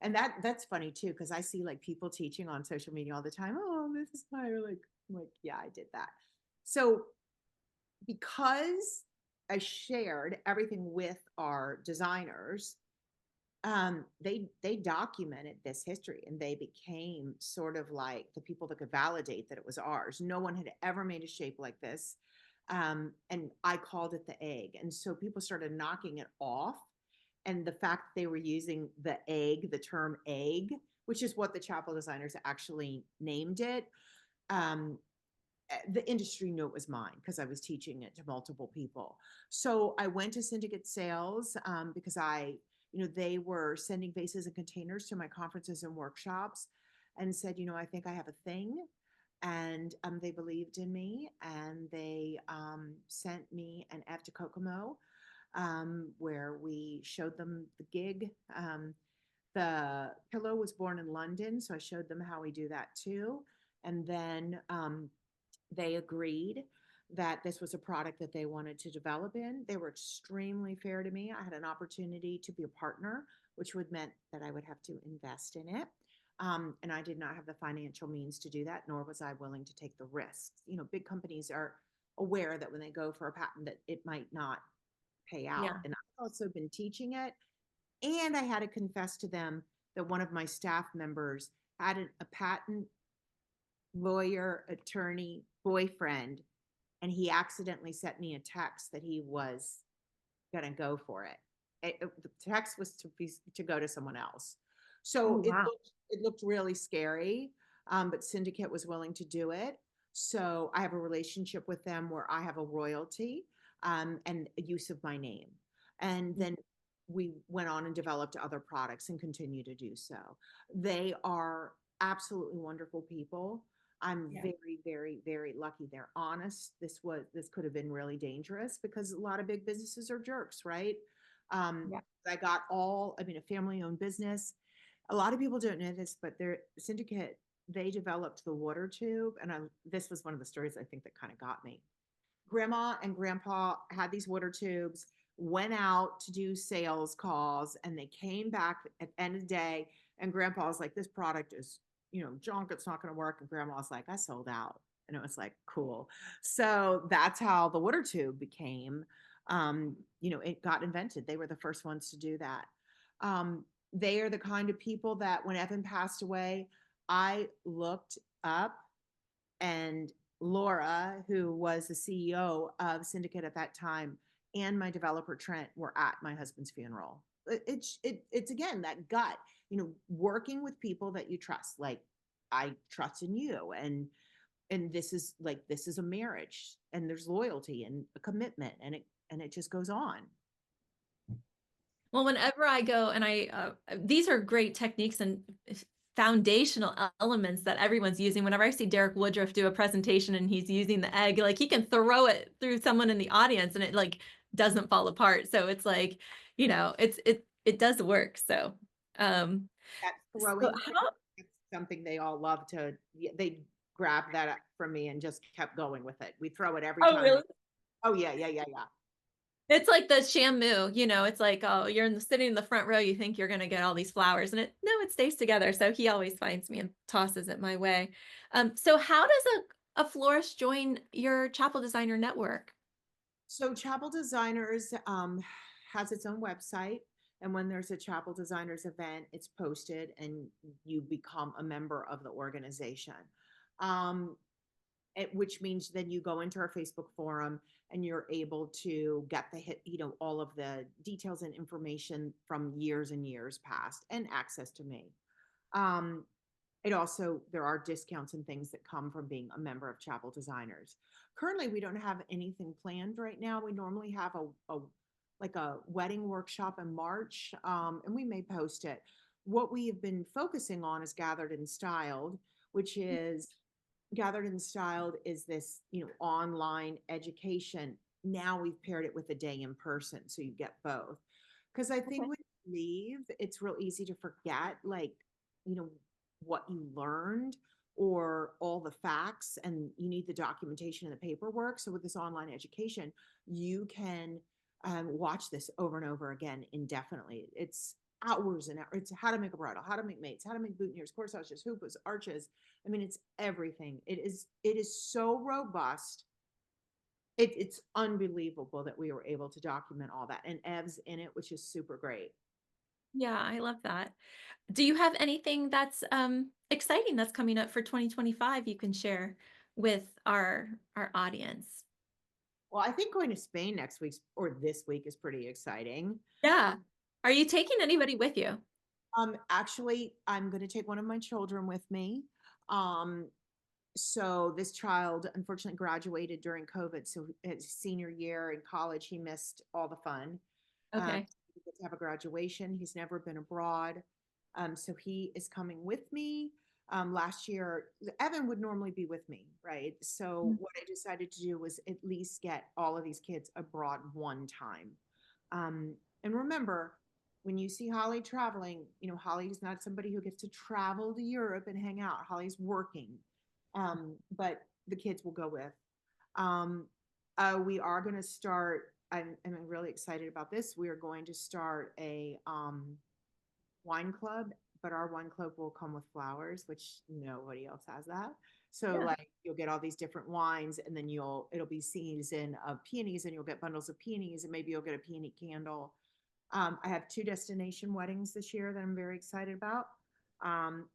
And that's funny too, because I see like people teaching on social media all the time. "Oh, this is fire." Like, yeah, I did that. So because I shared everything with our designers, they documented this history, and they became sort of like the people that could validate that it was ours. No one had ever made a shape like this. And I called it the egg. And so people started knocking it off. And the fact that they were using the egg, the term egg, which is what the chapel designers actually named it, um, the industry knew it was mine because I was teaching it to multiple people. So I went to Syndicate Sales because they were sending vases and containers to my conferences and workshops and said, I think I have a thing. And they believed in me and they sent me an F to Kokomo where we showed them the gig. The pillow was born in London, so I showed them how we do that too. And then they agreed that this was a product that they wanted to develop in. They were extremely fair to me. I had an opportunity to be a partner, which would meant that I would have to invest in it. And I did not have the financial means to do that, nor was I willing to take the risks. Big companies are aware that when they go for a patent that it might not pay out. Yeah. And I've also been teaching it. And I had to confess to them that one of my staff members had a patent lawyer, attorney, boyfriend, and he accidentally sent me a text that he was going to go for it. The text was to go to someone else. Oh, So it wow. looked really scary, but Syndicate was willing to do it. So I have a relationship with them where I have a royalty and a use of my name. And then we went on and developed other products and continue to do so. They are absolutely wonderful people. I'm Yeah. very, very, very lucky. They're honest. This could have been really dangerous because a lot of big businesses are jerks, right? Um, Yeah. a family-owned business. A lot of people don't know this, but their syndicate, they developed the water tube. And this was one of the stories I think that kind of got me. Grandma and grandpa had these water tubes, went out to do sales calls, and they came back at the end of the day. And grandpa was like, this product is, junk, it's not going to work. And grandma was like, I sold out. And it was like, cool. So that's how the water tube became, it got invented. They were the first ones to do that. They are the kind of people that when Evan passed away, I looked up and Laura, who was the CEO of Syndicate at that time, and my developer Trent were at my husband's funeral. It's again that gut, working with people that you trust. Like I trust in you, and this is a marriage, and there's loyalty and a commitment, and it just goes on. Well, whenever I go and these are great techniques and foundational elements that everyone's using. Whenever I see Derek Woodruff do a presentation and he's using the egg, like he can throw it through someone in the audience and it like doesn't fall apart. So it's like, it does work. So, That so throwing thing, how, it's something they all love to. They grabbed that up from me and just kept going with it. We throw it every oh, time. really? Oh yeah, yeah, yeah, yeah. It's like the Shamu, it's like, oh, you're sitting in the front row, you think you're going to get all these flowers and it stays together. So he always finds me and tosses it my way. So how does a florist join your chapel designer network? So Chapel Designers has its own website, and when there's a Chapel Designers event, it's posted, and you become a member of the organization. Um, which means then you go into our Facebook forum and you're able to get all of the details and information from years and years past and access to me. Um, there are discounts and things that come from being a member of Chapel Designers. Currently, we don't have anything planned right now. We normally have a wedding workshop in March, and we may post it. What we have been focusing on is Gathered and Styled, which is Gathered and Styled is this, online education. Now we've paired it with a day in person, so you get both. Because I think Okay. when you leave, it's real easy to forget, like, you know, what you learned or all the facts, and you need the documentation and the paperwork. So with this online education, you can watch this over and over again indefinitely. It's hours and hours. It's how to make a bridle, how to make mates, how to make boutonnieres, corsages, hoopas, arches. I mean, it's everything. It is so robust. It's unbelievable that we were able to document all that. And Ev's in it, which is super great. Yeah, I love that. Do you have anything that's exciting that's coming up for 2025 you can share with our audience? Well, I think going to Spain next week or this week is pretty exciting. Yeah. Are you taking anybody with you? Actually, I'm going to take one of my children with me. Um, so this child unfortunately graduated during COVID. So his senior year in college, he missed all the fun. Okay. He gets to have a graduation. He's never been abroad. So he is coming with me. Last year, Evan would normally be with me, right? So Mm. what I decided to do was at least get all of these kids abroad one time. And remember, when you see Holly traveling, Holly is not somebody who gets to travel to Europe and hang out. Holly's working, but the kids will go with. Um, we are going to start. I'm really excited about this. We are going to start a wine club, but our wine club will come with flowers, which nobody else has that. So Yeah. like you'll get all these different wines, and then it'll be season of peonies, and you'll get bundles of peonies, and maybe you'll get a peony candle. I have two destination weddings this year that I'm very excited about.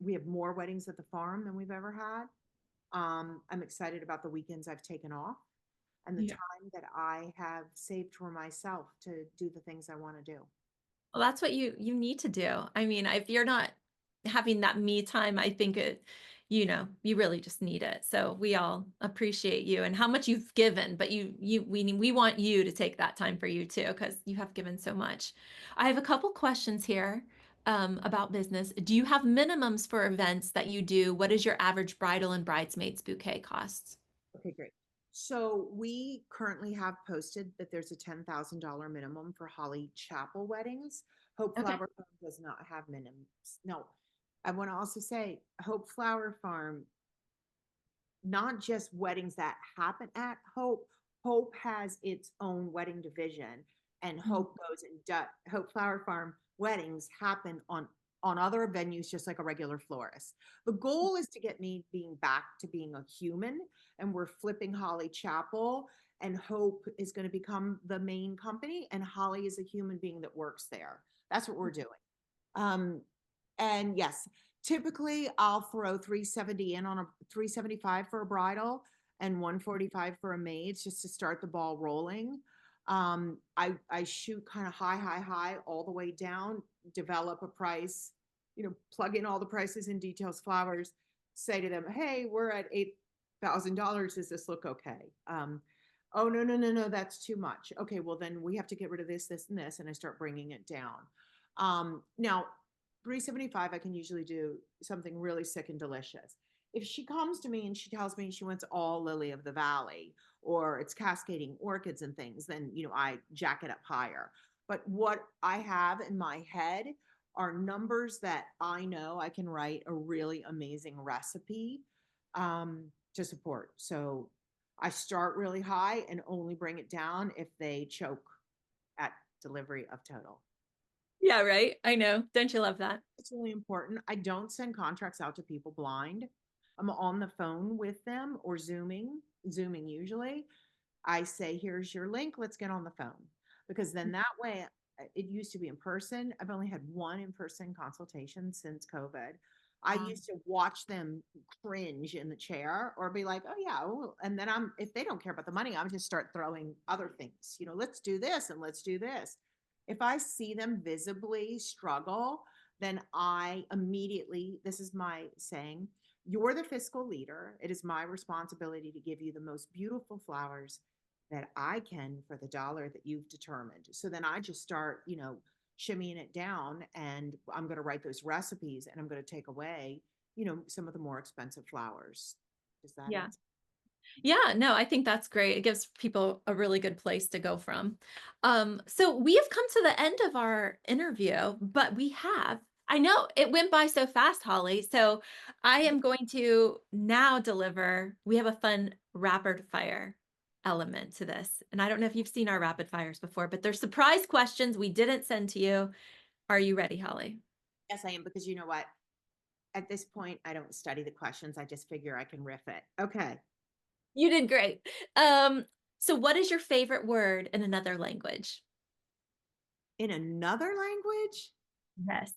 We have more weddings at the farm than we've ever had. I'm excited about the weekends I've taken off and the Yeah. time that I have saved for myself to do the things I want to do. Well, that's what you need to do. I mean, if you're not having that me time, I think you really just need it. So we all appreciate you and how much you've given, but we want you to take that time for you too, because you have given so much. I have a couple questions here about business. Do you have minimums for events that you do? What is your average bridal and bridesmaids bouquet costs? Okay, great. So we currently have posted that there's a $10,000 minimum for Holly Chapel weddings. Hope Okay. Flower Farm does not have minimums. No, I want to also say Hope Flower Farm, not just weddings that happen at Hope. Hope has its own wedding division, and Mm. Hope goes and Hope Flower Farm weddings happen on other venues just like a regular florist. The goal is to get me being back to being a human, and we're flipping Holly Chapel, and Hope is going to become the main company, and Holly is a human being that works there. That's what we're doing. Um, and yes, typically I'll throw 370 in on a 375 for a bridal and 145 for a maid just to start the ball rolling. I shoot kind of high all the way down, develop a price, plug in all the prices and details, flowers, say to them, hey, we're at $8,000. Does this look okay? Oh, no, that's too much. Okay, well, then we have to get rid of this, and this. And I start bringing it down. Now, 375, I can usually do something really sick and delicious. If she comes to me and she tells me she wants all lily of the valley or it's cascading orchids and things, then I jack it up higher. But what I have in my head are numbers that I know I can write a really amazing recipe to support. So I start really high and only bring it down if they choke at delivery of total. Yeah, right. I know. Don't you love that? It's really important. I don't send contracts out to people blind. I'm on the phone with them or Zooming usually. I say, here's your link. Let's get on the phone. Because then that way, it used to be in person. I've only had one in person consultation since COVID. I used to watch them cringe in the chair or be like, oh, yeah. Oh. And then if they don't care about the money, I'm just start throwing other things. Let's do this and let's do this. If I see them visibly struggle, then I immediately, this is my saying, you're the fiscal leader. It is my responsibility to give you the most beautiful flowers that I can for the dollar that you've determined. So then I just start, shimmying it down, and I'm going to write those recipes, and I'm going to take away, some of the more expensive flowers. Does that Yeah. answer? Yeah, no, I think that's great. It gives people a really good place to go from. So we have come to the end of our interview, but I know it went by so fast, Holly. So I am going to now we have a fun rapid fire element to this. And I don't know if you've seen our rapid fires before, but they're surprise questions we didn't send to you. Are you ready, Holly? Yes, I am, because you know what? At this point, I don't study the questions. I just figure I can riff it. Okay. You did great. Um, so what is your favorite word in another language? In another language, Yes.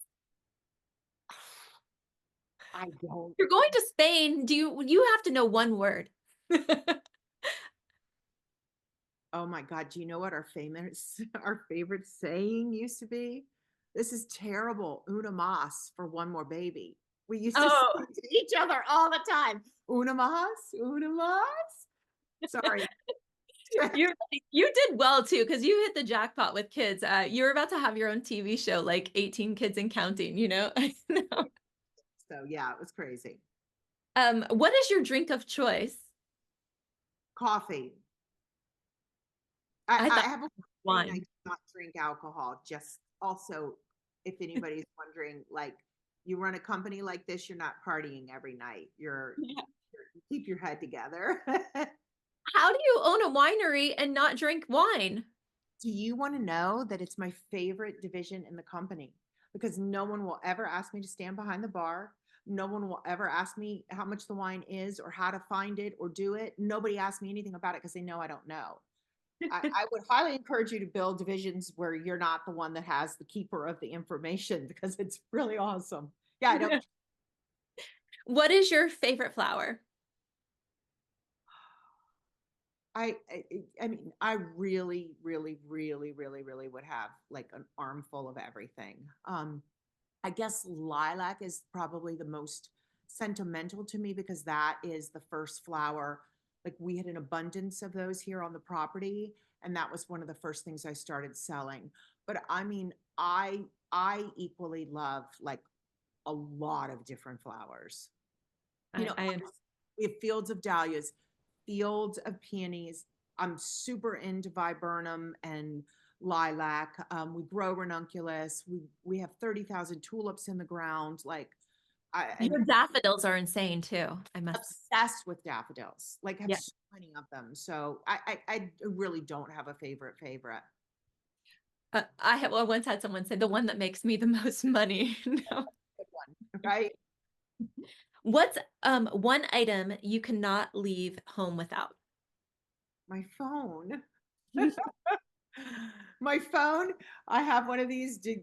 I don't. You're going to Spain. You have to know one word. Oh my God, do you know what our famous our favorite saying used to be? This is terrible. Una mas for one more baby. We used to say Oh, it to each other all the time. Una mas, una mas. Sorry. you did well too, because you hit the jackpot with kids. You're about to have your own TV show, like 18 Kids and Counting, you know? I know. So yeah, it was crazy. What is your drink of choice? Coffee. I I thought have a thing. I wine. do not drink alcohol. Just also, if anybody's wondering, like you run a company like this, you're not partying every night. Yeah. You keep your head together. How do you own a winery and not drink wine? Do you want to know that it's my favorite division in the company? Because no one will ever ask me to stand behind the bar. No one will ever ask me how much the wine is or how to find it or do it. Nobody asks me anything about it because they know I don't know. I would highly encourage you to build divisions where you're not the one that has the keeper of the information because it's really awesome. Yeah, I don't. What is your favorite flower? I mean, I really, really, really, really, really would have like an armful of everything. I guess lilac is probably the most sentimental to me because that is the first flower. Like we had an abundance of those here on the property, and that was one of the first things I started selling. But I mean, I equally love like a lot of different flowers. You know, I we have fields of dahlias, fields of peonies. I'm super into viburnum and lilac. We grow ranunculus. We have 30,000 tulips in the ground. Like I'm Your daffodils are insane too, I must. obsessed with daffodils. Like have Yeah. so many of them. So I really don't have a favorite. I once had someone say the one that makes me the most money. No. Good one, right? What's one item you cannot leave home without? My phone. My phone. I have one of these. Do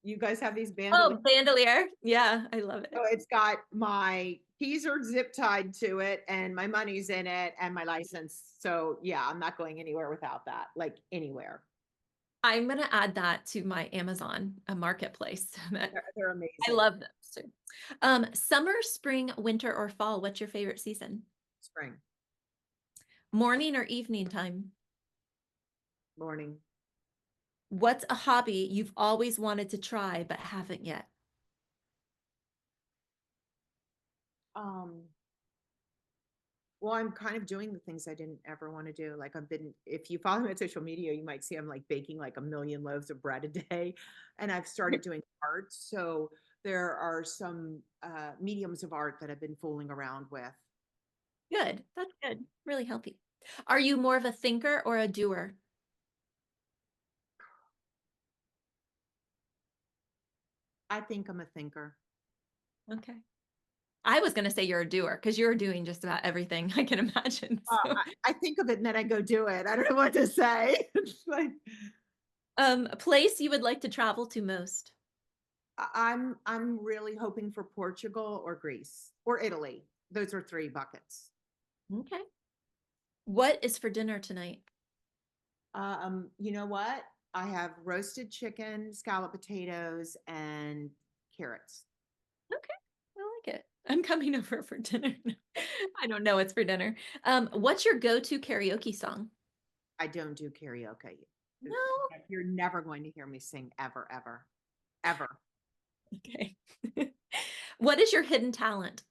you guys have these bandoliers? Oh, bandolier. Yeah, I love So it. it's got my keys are zip tied to it and my money's in it and my license. So yeah, I'm not going anywhere without that, like anywhere. I'm gonna add that to my Amazon marketplace. They're I amazing. love them too. Summer, spring, winter, or fall, what's your favorite season? Spring, Morning or evening time? morning. What's a hobby you've always wanted to try but haven't yet? Um, well, I'm kind of doing the things I didn't ever want to do. Like I've been, if you follow me on social media, you might see I'm like baking like a million loaves of bread a day. And I've started doing art. So there are some mediums of art that I've been fooling around with. Good. That's good. Really healthy. Are you more of a thinker or a doer? I think I'm a thinker. Okay. I was gonna say you're a doer because you're doing just about everything I can imagine. So, I think of it and then I go do it. I don't know what to say. It's like a place you would like to travel to most? I'm really hoping for Portugal or Greece or Italy. Those are three buckets. Okay. What is for dinner tonight? You know what? I have roasted chicken, scalloped potatoes, and carrots. Okay, I like it. I'm coming over for dinner. I don't know what's for dinner. What's your go-to karaoke song? I don't do karaoke. No. You're never going to hear me sing ever, ever, ever. Okay. What is your hidden talent?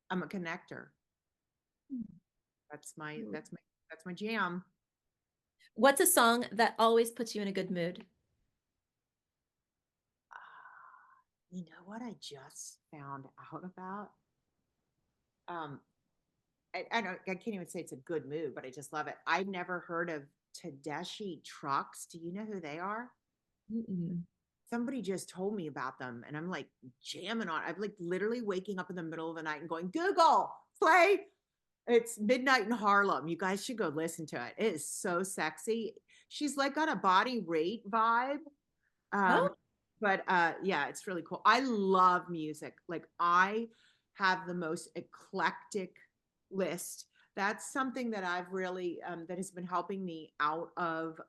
I'm a connector. That's my jam. What's a song that always puts you in a good mood? You know what I just found out about? Um, I can't even say it's a good move, but I just love it. I never heard of Tedeschi Trucks. Do you know who they are? Mm-mm. Somebody just told me about them, and I'm like jamming on. I'm like literally waking up in the middle of the night and going, Google, play. It's Midnight in Harlem. You guys should go listen to it. It is so sexy. She's like got a body rate vibe. Oh, Um, but yeah, it's really cool. I love music. Like I have the most eclectic list. That's something that I've really that has been helping me out of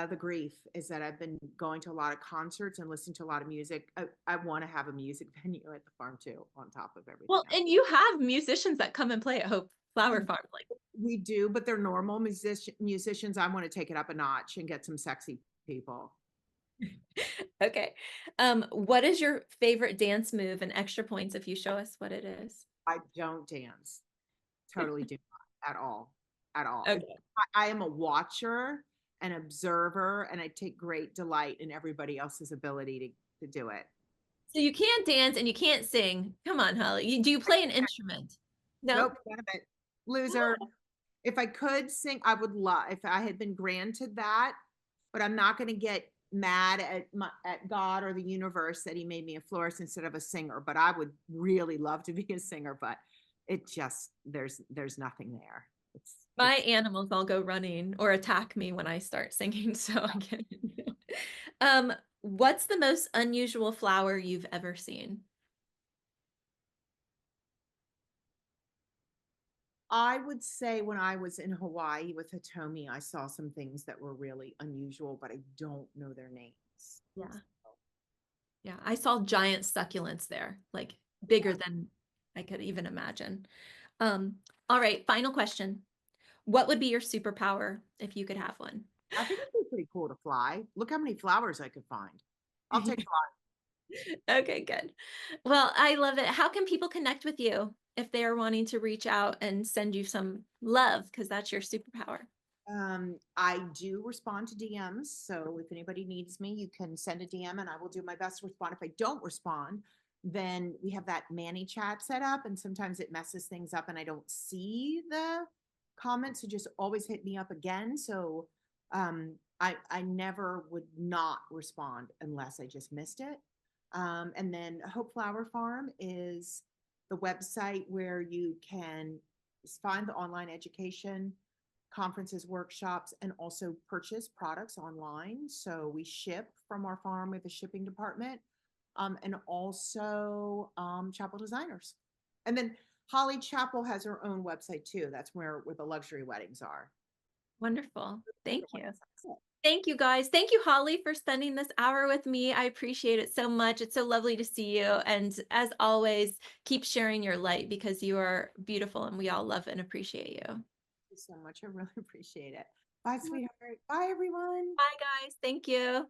the grief is that I've been going to a lot of concerts and listening to a lot of music. I want to have a music venue at the farm too, on top of everything Well, else. and you have musicians that come and play at Hope Flower We Farm, like we do, but they're normal musicians. I want to take it up a notch and get some sexy people. okay. What is your favorite dance move and extra points if you show us what it is? I don't dance. Totally do not at all, at all. Okay. I am a watcher, an observer, and I take great delight in everybody else's ability to do it. So you can't dance and you can't sing. Come on, Holly. Do you play an instrument? No? Nope, none of it. Loser. If I could sing, I would love if I had been granted that, but I'm not going to get mad at God or the universe that he made me a florist instead of a singer, but I would really love to be a singer, but it just there's nothing there. My It's animals all go running or attack me when I start singing, so I get it. What's the most unusual flower you've ever seen? I would say when I was in Hawaii with Hitomi, I saw some things that were really unusual, but I don't know their names. Yeah. Yeah, I saw giant succulents there, like bigger than I could even imagine. Um, all right, final question. What would be your superpower if you could have one? I think it'd be pretty cool to fly. Look how many flowers I could find. I'll take Okay, good. Well, I love it. How can people connect with you if they are wanting to reach out and send you some love? Because that's your superpower. I do respond to DMs. So if anybody needs me, you can send a DM and I will do my best to respond. If I don't respond, then we have that Manny chat set up and sometimes it messes things up and I don't see the comments. So just always hit me up again. So I never would not respond unless I just missed it. And then Hope Flower Farm is the website where you can find the online education conferences, workshops, and also purchase products online. So we ship from our farm with a shipping department, and also Chapel designers. And then Holly Chapel has her own website too. That's where the luxury weddings are. Wonderful. Thank you. That's it. Thank you guys. Thank you, Holly, for spending this hour with me. I appreciate it so much. It's so lovely to see you. And as always, keep sharing your light because you are beautiful and we all love and appreciate you. Thank you so much. I really appreciate it. Bye, sweetheart. Bye, everyone. Bye, guys. Thank you.